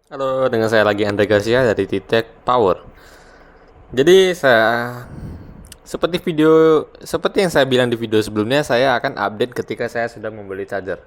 Halo, dengan saya lagi Andre Garcia dari Titek Power. Jadi seperti yang saya bilang di video sebelumnya, saya akan update ketika saya sudah membeli charger.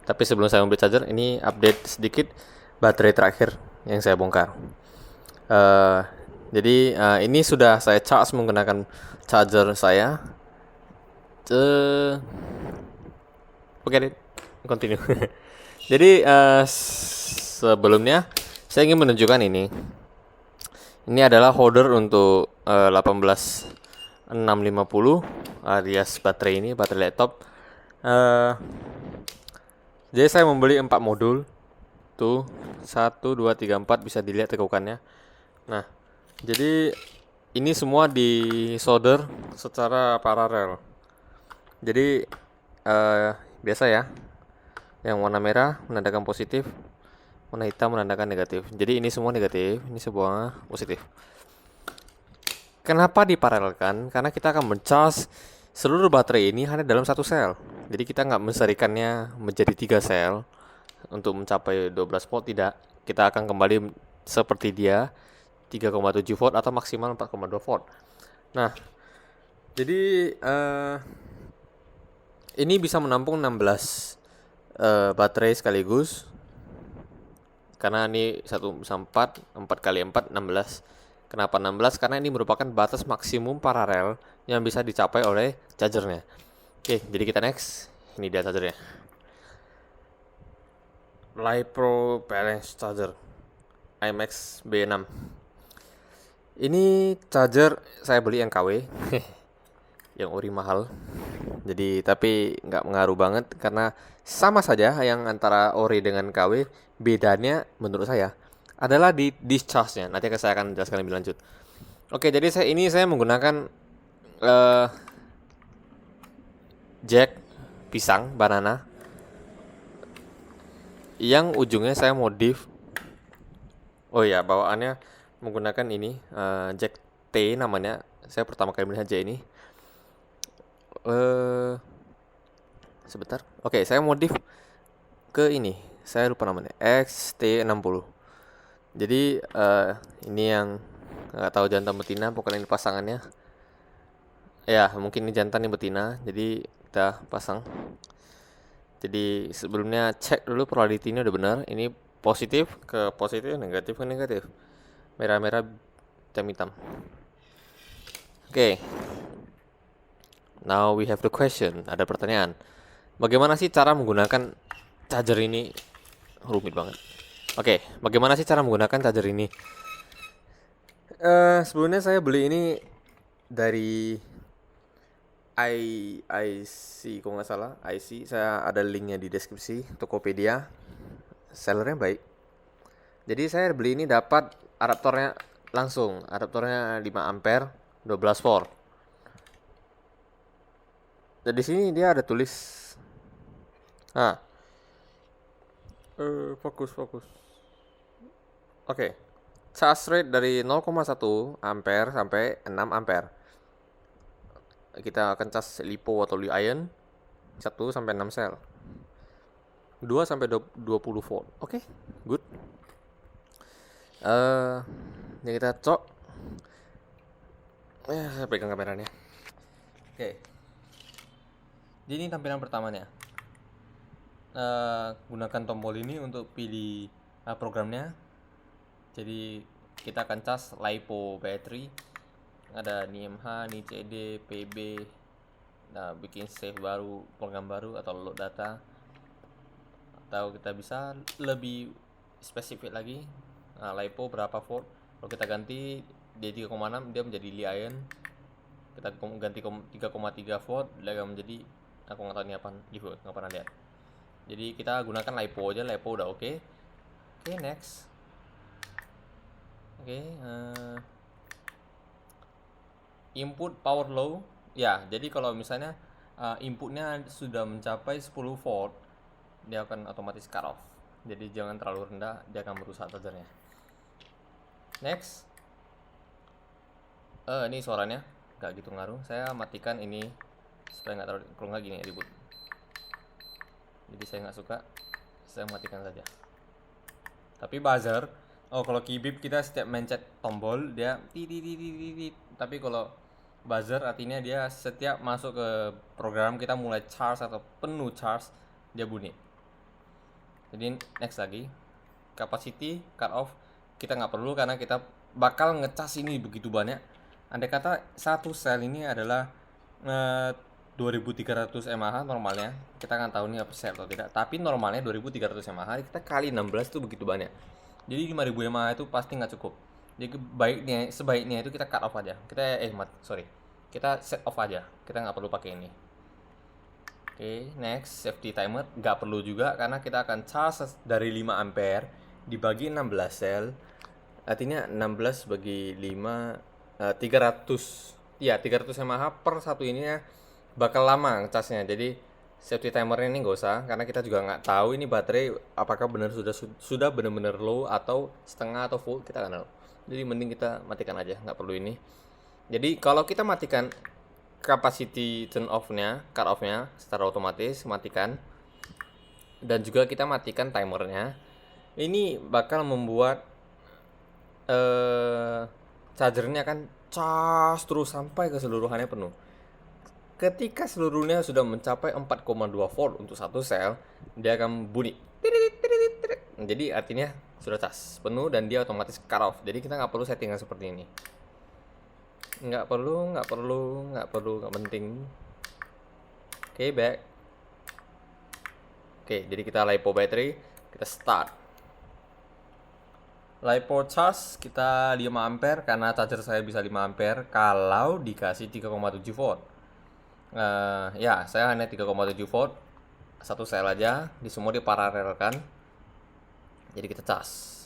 Tapi sebelum saya membeli charger, ini update sedikit baterai terakhir yang saya bongkar. Eh, ini sudah saya charge menggunakan charger saya. Oke, deh, continue. Jadi sebelumnya saya ingin menunjukkan ini. Ini adalah holder untuk 18650 alias baterai ini, baterai laptop. Eh, jadi saya membeli 4 modul. Tuh, 1 2 3 4 bisa dilihat tekukannya. Nah, jadi ini semua di solder secara paralel. Jadi biasa ya. Yang warna merah menandakan positif, warna hitam menandakan negatif. Jadi ini semua negatif, ini sebuah positif. Kenapa diparalelkan? Karena kita akan mencas seluruh baterai ini hanya dalam satu sel. Jadi kita nggak menserikannya menjadi 3 sel untuk mencapai 12 volt, tidak. Kita akan kembali seperti dia 3,7 volt atau maksimal 4,2 volt. Nah, jadi ini bisa menampung 16 baterai sekaligus. Karena ini 1 4 4 kali 4 16. Kenapa 16? Karena ini merupakan batas maksimum paralel yang bisa dicapai oleh chargernya. Oke, jadi kita next. Ini dia chargernya. LiPro Balance Charger IMX B6. Ini charger saya beli yang KW, yang ori mahal. Jadi tapi nggak mengaruh banget karena sama saja yang antara ori dengan KW. Bedanya menurut saya adalah di discharge-nya. Nanti saya akan jelaskan lebih lanjut. Oke, jadi saya menggunakan eh, jack pisang banana yang ujungnya saya modif. Oh ya, bawaannya menggunakan ini jack T namanya. Saya pertama kali melihat jack ini. Eh Sebentar. Oke, saya modif ke ini. Saya lupa namanya. XT60. Jadi ini yang nggak tahu jantan betina, pokoknya ini pasangannya. Ya, mungkin ini jantan ini betina. Jadi kita pasang. Jadi sebelumnya cek dulu probability-nya udah benar. Ini positif ke positif, negatif ke negatif. Merah-merah, hitam-hitam. Oke. Now we have the question. Ada pertanyaan. Bagaimana sih cara menggunakan charger ini? Rumit banget. Oke, bagaimana sih cara menggunakan charger ini? Sebelumnya saya beli ini dari IC, kalau nggak salah IC. Saya ada linknya di deskripsi. Tokopedia, sellernya baik. Jadi saya beli ini dapat adaptornya langsung. Adaptornya 5 ampere, 12 volt. Dan di sini dia ada tulis. Nah, fokus fokus. Oke. Charge rate dari 0,1 ampere sampai 6 ampere. Kita akan cas LiPo atau Li-ion 1 sampai 6 sel. 2 sampai 20 volt. Oke, good. Ini kita cok. Saya pegang kameranya. Oke. Jadi ini tampilan pertamanya. Gunakan tombol ini untuk pilih programnya. Jadi kita akan cas LiPo battery. Ada NIMH, NICD, PB. Nah, bikin save baru, program baru atau load data. Atau kita bisa lebih spesifik lagi. Nah, LiPo berapa volt? Kalau kita ganti di 3,6 dia menjadi Li-ion. Kita ganti 3,3 volt dia akan menjadi, aku nggak tahu ini apa, nggak pernah lihat. Jadi kita gunakan LiPo aja. LiPo udah oke. Oke, next. Oke, input power low. Ya, jadi kalau misalnya inputnya sudah mencapai 10 volt, dia akan otomatis cut off. Jadi jangan terlalu rendah, dia akan merusak chargernya. Next. Ini suaranya nggak gitu ngaruh. Saya matikan ini supaya nggak terlalu, kalau nggak gini ribut. Jadi saya nggak suka, saya matikan saja. Tapi buzzer, oh kalau key beep kita setiap mencet tombol dia titit. Tapi kalau buzzer artinya dia setiap masuk ke program kita mulai charge atau penuh charge dia bunyi. Jadi next lagi, capacity cut off kita nggak perlu karena kita bakal ngecas ini begitu banyak. Andai kata satu sel ini adalah 2300 mAh normalnya, kita nggak tahu nih apa sel atau tidak, tapi normalnya 2300 mAh kita kali 16 itu begitu banyak. Jadi 5000 mAh itu pasti nggak cukup. Jadi sebaiknya itu kita cut off aja. Kita set off aja. Kita nggak perlu pakai ini. Oke, next safety timer nggak perlu juga karena kita akan charge dari 5 ampere dibagi 16 sel. Artinya 16 bagi 5 300. Ya, 300 mAh per satu ini ya bakal lama ngecasnya. Jadi safety timer ini nggak usah karena kita juga nggak tahu ini baterai apakah benar sudah benar-benar low atau setengah atau full, kita nggak tahu. Jadi mending kita matikan aja, nggak perlu ini. Jadi kalau kita matikan capacity turn off-nya, cut off-nya secara otomatis matikan, dan juga kita matikan timernya, ini bakal membuat chargernya akan cas terus sampai keseluruhannya penuh. Ketika seluruhnya sudah mencapai 4,2 volt untuk satu sel, dia akan bunyi. Jadi artinya sudah cas penuh dan dia otomatis cut off. Jadi kita nggak perlu settingan seperti ini. Nggak penting. Oke, back. Oke, jadi kita LiPo battery, kita start. LiPo charge kita 5 ampere karena charger saya bisa 5 ampere kalau dikasih 3,7 volt. Ya, saya hanya 3,7 volt. Satu sel aja, di semua diparalelkan. Jadi kita cas.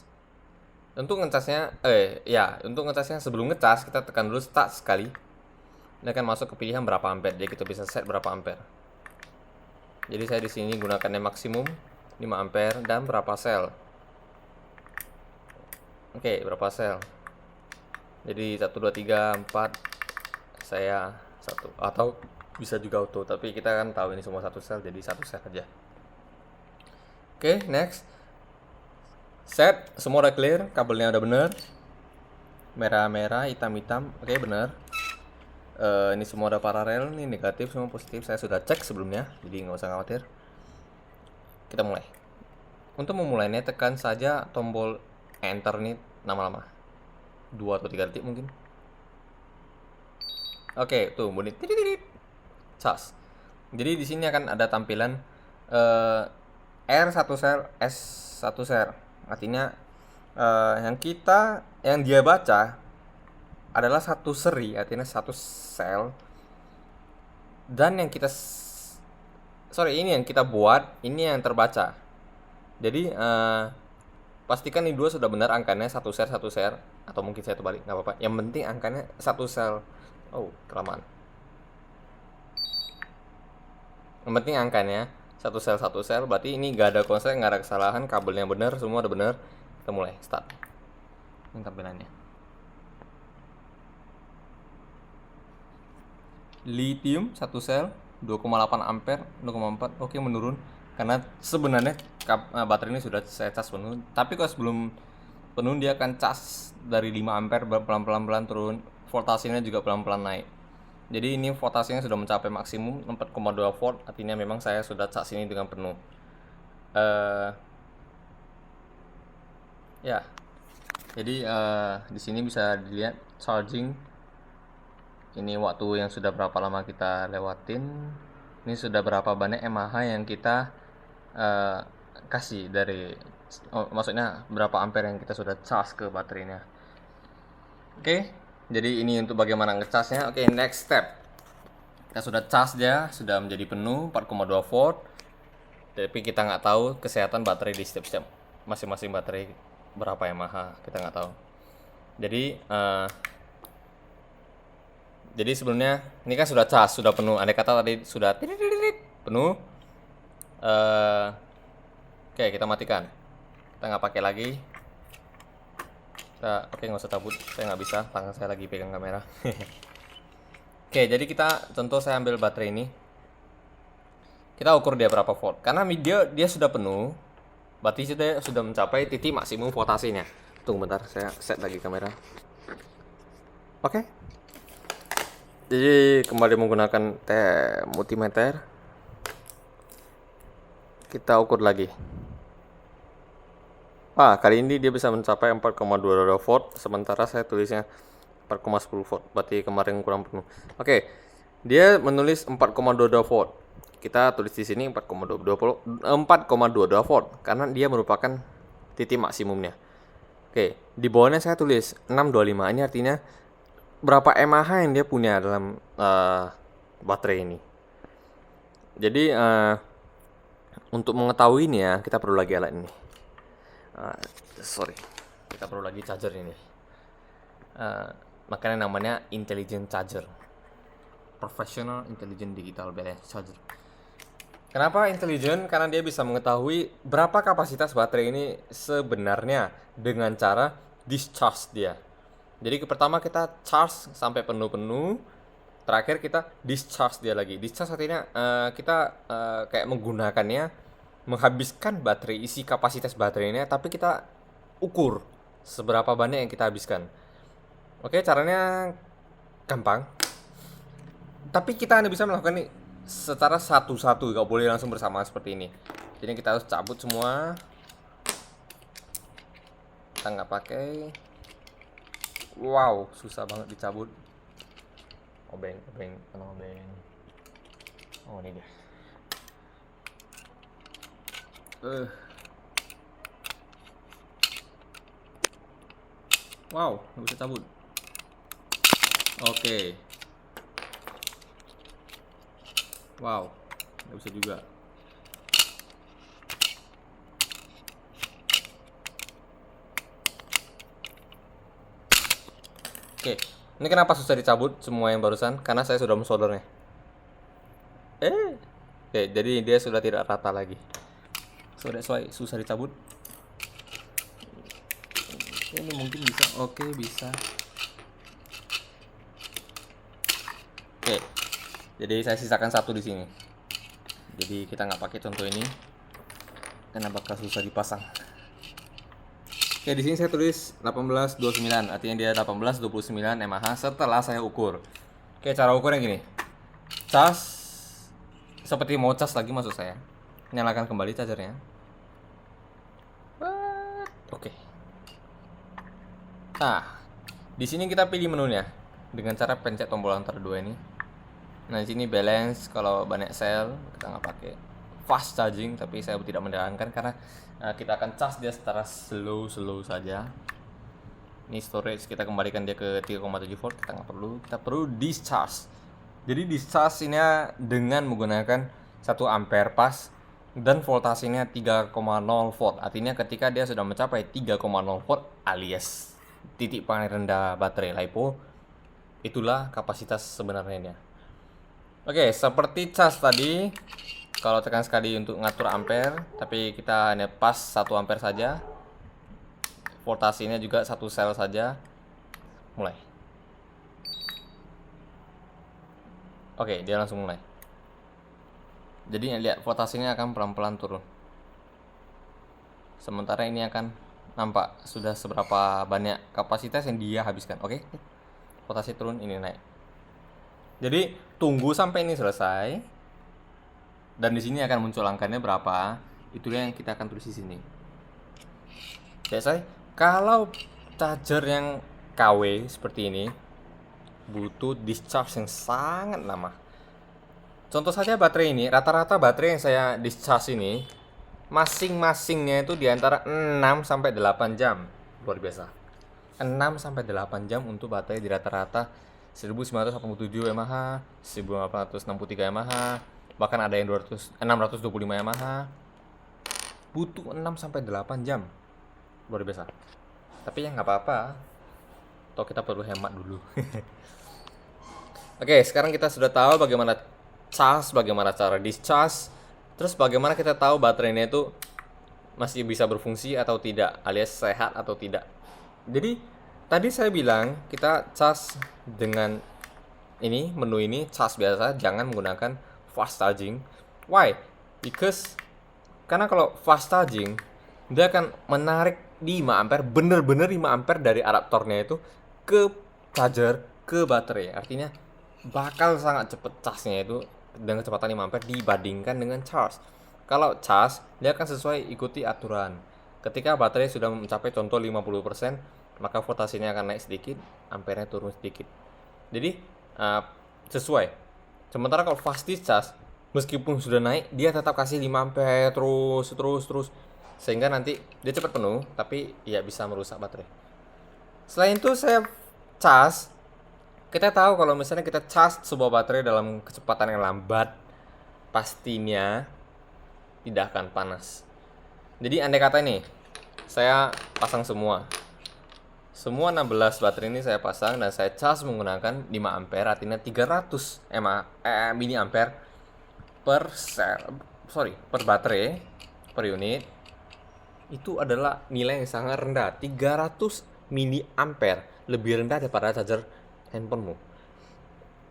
Untuk ngecasnya sebelum ngecas kita tekan dulu start sekali. Ini akan masuk ke pilihan berapa ampere. Jadi kita bisa set berapa ampere. Jadi saya di sini gunakannya maksimum 5 ampere dan berapa sel. Oke, berapa sel? Jadi 1 2 3 4 saya 1 atau bisa juga auto, tapi kita kan tahu ini semua satu sel jadi satu sel aja. Oke, next. Set, semua udah clear, kabelnya udah bener. Merah-merah, hitam-hitam. Oke, bener. Ini semua udah paralel, ini negatif semua positif. Saya sudah cek sebelumnya, jadi nggak usah khawatir. Kita mulai. Untuk memulainya tekan saja tombol enter nih lama-lama. 2 atau 3 detik mungkin. Oke, tuh bunyi titit. Cas. Jadi di sini akan ada tampilan R1 sel, S1 sel. Artinya yang dia baca adalah satu seri, artinya satu sel. Dan yang ini yang kita buat, ini yang terbaca. Jadi pastikan ini dua sudah benar angkanya, satu sel atau mungkin saya terbalik, nggak apa-apa. Yang penting angkanya satu sel. Oh, kelamaan. Yang penting angkanya satu sel, berarti ini nggak ada konslet, nggak ada kesalahan, kabelnya benar, semua udah benar. Kita mulai start. Ini tampilannya. Lithium satu sel 2,8 ampere 0,4. Oke, menurun karena sebenarnya baterai ini sudah saya cas penuh, tapi kalau sebelum penuh dia akan cas dari 5 ampere pelan-pelan turun, voltasenya juga pelan-pelan naik. Jadi ini voltasenya sudah mencapai maksimum 4,2 volt, artinya memang saya sudah cas ini dengan penuh. Ya, jadi di sini bisa dilihat charging. Ini waktu yang sudah berapa lama kita lewatin. Ini sudah berapa banyak mAh yang kita kasih dari, maksudnya berapa ampere yang kita sudah cas ke baterainya. Oke. Jadi ini untuk bagaimana ngecasnya. Oke, next step. Kita sudah cas dia, sudah menjadi penuh 4,2 volt. Tapi kita nggak tahu kesehatan baterai di setiap masing-masing baterai berapa mAh, kita nggak tahu. Jadi sebelumnya ini kan sudah cas, sudah penuh. Andai kata tadi sudah penuh. Oke, kita matikan. Kita nggak pakai lagi. Oke, nggak usah cabut, saya nggak bisa, tangan saya lagi pegang kamera. Oke, jadi contoh saya ambil baterai ini, kita ukur dia berapa volt, karena dia sudah penuh. berarti sudah mencapai titik maksimum voltasenya. Tunggu bentar, saya set lagi kamera. Oke. Jadi kembali menggunakan multimeter, kita ukur lagi. Kali ini dia bisa mencapai 4,22 volt, sementara saya tulisnya 4,10 volt, berarti kemarin kurang penuh. Oke, dia menulis 4,22 volt. Kita tulis di sini 4,22 volt karena dia merupakan titik maksimumnya. Oke, di bawahnya saya tulis 625. Ini artinya berapa mAh yang dia punya dalam baterai ini. Jadi untuk mengetahui ini ya, kita perlu lagi alat ini. Kita perlu lagi charger ini. Makanya namanya intelligent charger, professional intelligent digital balance charger. Kenapa intelligent? Karena dia bisa mengetahui berapa kapasitas baterai ini sebenarnya dengan cara discharge dia. Jadi pertama kita charge sampai penuh-penuh, terakhir kita discharge dia lagi. Discharge artinya kita kayak menggunakannya, menghabiskan baterai, isi kapasitas baterainya, tapi kita ukur seberapa banyak yang kita habiskan. Oke, caranya gampang, tapi kita hanya bisa melakukan ini secara satu-satu, gak boleh langsung bersamaan seperti ini. Jadi kita harus cabut semua. Kita nggak pakai. Wow, susah banget dicabut. Obeng. Oh, ini dia. Wow, nggak bisa cabut. Oke. Wow, nggak bisa juga. Oke, ini kenapa susah dicabut semua yang barusan? Karena saya sudah mensoldernya. Oke, jadi dia sudah tidak rata lagi. So that's why susah dicabut. Ini mungkin bisa. Oke, bisa. Oke, jadi saya sisakan satu di sini. Jadi kita nggak pakai contoh ini karena bakal susah dipasang. Oke, di sini saya tulis 1829, artinya dia 1829 mAh setelah saya ukur. Oke, cara ukurnya gini. Cas seperti mau cas lagi maksud saya. Nyalakan kembali chargernya. Oke. Nah, di sini kita pilih menunya dengan cara pencet tombol antara dua ini. Nah, di sini balance, kalau banyak sel kita nggak pakai. Fast charging, tapi saya tidak menyarankan karena kita akan charge dia secara slow saja. Ini storage, kita kembalikan dia ke 3,7 volt, kita nggak perlu. Kita perlu discharge. Jadi discharge ini dengan menggunakan 1 ampere pas dan voltasenya 3,0 volt. Artinya ketika dia sudah mencapai 3,0 volt alias titik paling rendah baterai LiPo, itulah kapasitas sebenarnya. Oke, seperti cas tadi, kalau tekan sekali untuk ngatur ampere, tapi kita hanya pas 1 ampere saja. Voltasenya juga 1 sel saja. Mulai. Oke, dia langsung mulai. Jadi lihat, voltasenya akan pelan-pelan turun. Sementara ini akan nampak sudah seberapa banyak kapasitas yang dia habiskan. Oke, voltasi turun, ini naik. Jadi tunggu sampai ini selesai, dan di sini akan muncul angkanya berapa. Itulah yang kita akan tulis di sini. Biasanya kalau charger yang KW seperti ini butuh discharge yang sangat lama. Contoh saja baterai ini, rata-rata baterai yang saya discharge ini masing-masingnya itu di antara 6 sampai 8 jam. Luar biasa. 6 sampai 8 jam untuk baterai di rata-rata 1987 mAh, 1863 mAh, bahkan ada yang 625 mAh. Butuh 6 sampai 8 jam. Luar biasa. Tapi ya nggak apa-apa. Atau kita perlu hemat dulu. Oke, sekarang kita sudah tahu bagaimana charge, bagaimana cara discharge. Terus bagaimana kita tahu baterainya itu masih bisa berfungsi atau tidak, alias sehat atau tidak. Jadi tadi saya bilang kita charge dengan ini, menu ini charge biasa, jangan menggunakan fast charging. Why? Karena kalau fast charging dia akan menarik 5 ampere, bener-bener 5 ampere dari adaptornya itu ke charger, ke baterai. Artinya bakal sangat cepet casnya itu dengan kecepatan 5 ampere dibandingkan dengan charge. Kalau charge, dia akan sesuai ikuti aturan. Ketika baterai sudah mencapai contoh 50%, maka voltasenya akan naik sedikit, ampernya turun sedikit. Jadi sesuai. Sementara kalau fast discharge, meskipun sudah naik, dia tetap kasih 5 ampere terus, sehingga nanti dia cepat penuh, tapi ya bisa merusak baterai. Selain itu saya cas, kita tahu kalau misalnya kita cas sebuah baterai dalam kecepatan yang lambat, pastinya tidak akan panas. Jadi andai kata ini, saya pasang semua 16 baterai ini saya pasang dan saya cas menggunakan 5 ampere, artinya 300 mili ampere per baterai per unit. Itu adalah nilai yang sangat rendah, 300 mili ampere, lebih rendah daripada charger handphonemu.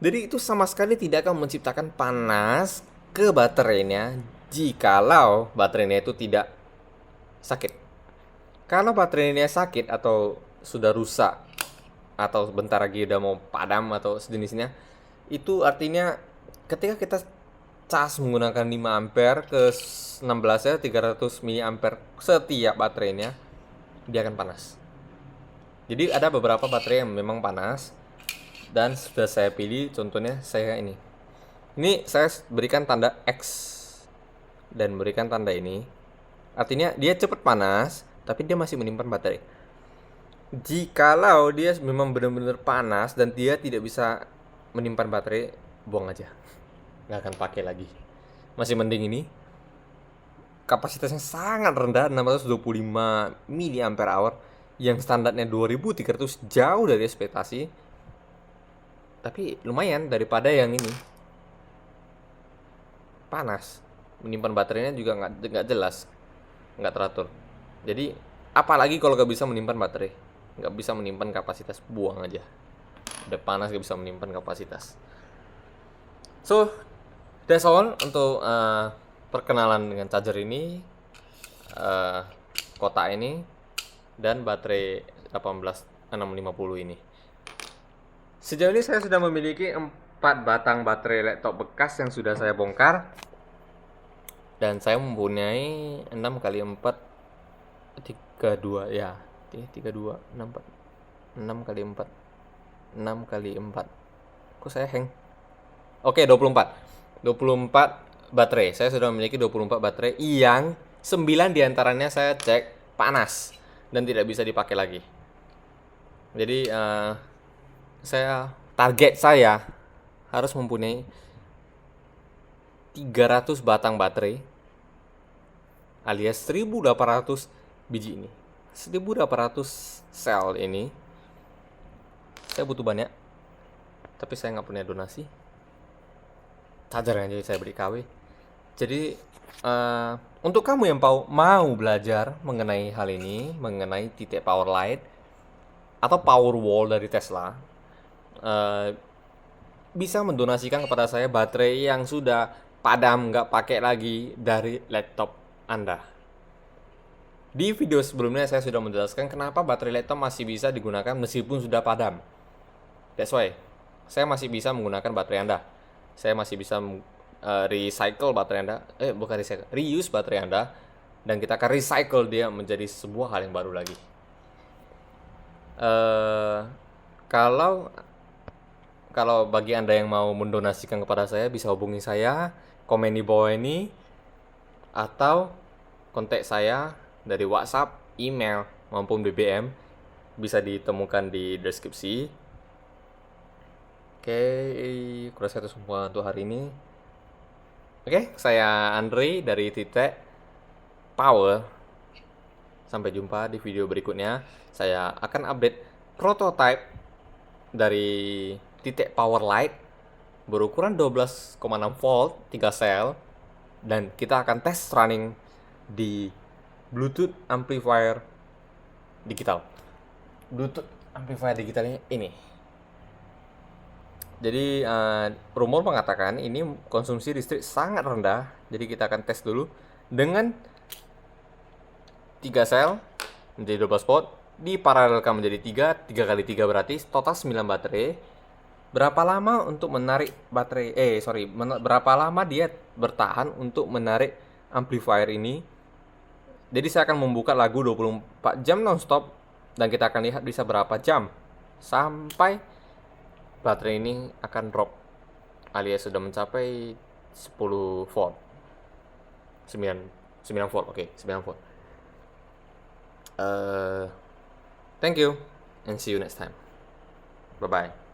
Jadi itu sama sekali tidak akan menciptakan panas ke baterainya jikalau baterainya itu tidak sakit. Kalau baterainya sakit atau sudah rusak atau bentar lagi udah mau padam atau sejenisnya, itu artinya ketika kita cas menggunakan 5 ampere ke 16 ya 300 mili ampere setiap baterainya, dia akan panas. Jadi ada beberapa baterai yang memang panas dan sudah saya pilih, contohnya saya ini saya berikan tanda X dan berikan tanda ini, artinya dia cepat panas tapi dia masih menyimpan baterai. Jikalau dia memang benar-benar panas dan dia tidak bisa menyimpan baterai, buang aja, nggak akan pakai lagi. Masih mending ini, kapasitasnya sangat rendah, 625 mAh, yang standarnya 2300, jauh dari ekspektasi, tapi lumayan daripada yang ini panas, menyimpan baterainya juga nggak jelas, nggak teratur. Jadi apalagi kalau nggak bisa menyimpan baterai, nggak bisa menyimpan kapasitas, buang aja. Udah panas nggak bisa menyimpan kapasitas. So that's all untuk perkenalan dengan charger ini, kotak ini, dan baterai 18650 ini. Sejauh ini saya sudah memiliki 4 batang baterai laptop bekas yang sudah saya bongkar, dan saya mempunyai 6 kali 4 32 ya, 32 64 6 kali 4 6 kali 4. Kok saya hang? Oke, 24 baterai. Saya sudah memiliki 24 baterai yang 9 diantaranya saya cek panas dan tidak bisa dipakai lagi. Jadi target saya harus mempunyai 300 batang baterai alias 1800 biji ini, 1800 sel ini. Saya butuh banyak, tapi saya nggak punya donasi. Charger yang jadi saya beri KW. Jadi untuk kamu yang mau belajar mengenai hal ini, mengenai titik power light atau power wall dari Tesla, bisa mendonasikan kepada saya baterai yang sudah padam, nggak pakai lagi, dari laptop Anda. Di video sebelumnya saya sudah menjelaskan kenapa baterai laptop masih bisa digunakan meskipun sudah padam. That's why saya masih bisa menggunakan baterai Anda. Saya masih bisa recycle baterai Anda, reuse baterai Anda, dan kita akan recycle dia menjadi sebuah hal yang baru lagi. Kalau bagi Anda yang mau mendonasikan kepada saya, bisa hubungi saya, komen di bawah ini, atau kontak saya dari WhatsApp, email, maupun BBM, bisa ditemukan di deskripsi. Oke, kurang itu semua untuk hari ini. Oke, saya Andre dari Titik Power. Sampai jumpa di video berikutnya. Saya akan update prototype dari Titik Power Light berukuran 12,6 volt 3 sel, dan kita akan tes running di Bluetooth amplifier digital. Bluetooth amplifier digitalnya ini. Jadi rumor mengatakan ini konsumsi listrik sangat rendah. Jadi kita akan tes dulu dengan 3 sel menjadi 12 volt, diparalelkan menjadi 3 kali 3 berarti total 9 baterai. Berapa lama untuk menarik baterai, berapa lama dia bertahan untuk menarik amplifier ini? Jadi saya akan membuka lagu 24 jam nonstop, dan kita akan lihat bisa berapa jam sampai baterai ini akan drop alias sudah mencapai 10 volt. 9 volt, oke, 9 volt. Thank you and see you next time. Bye bye.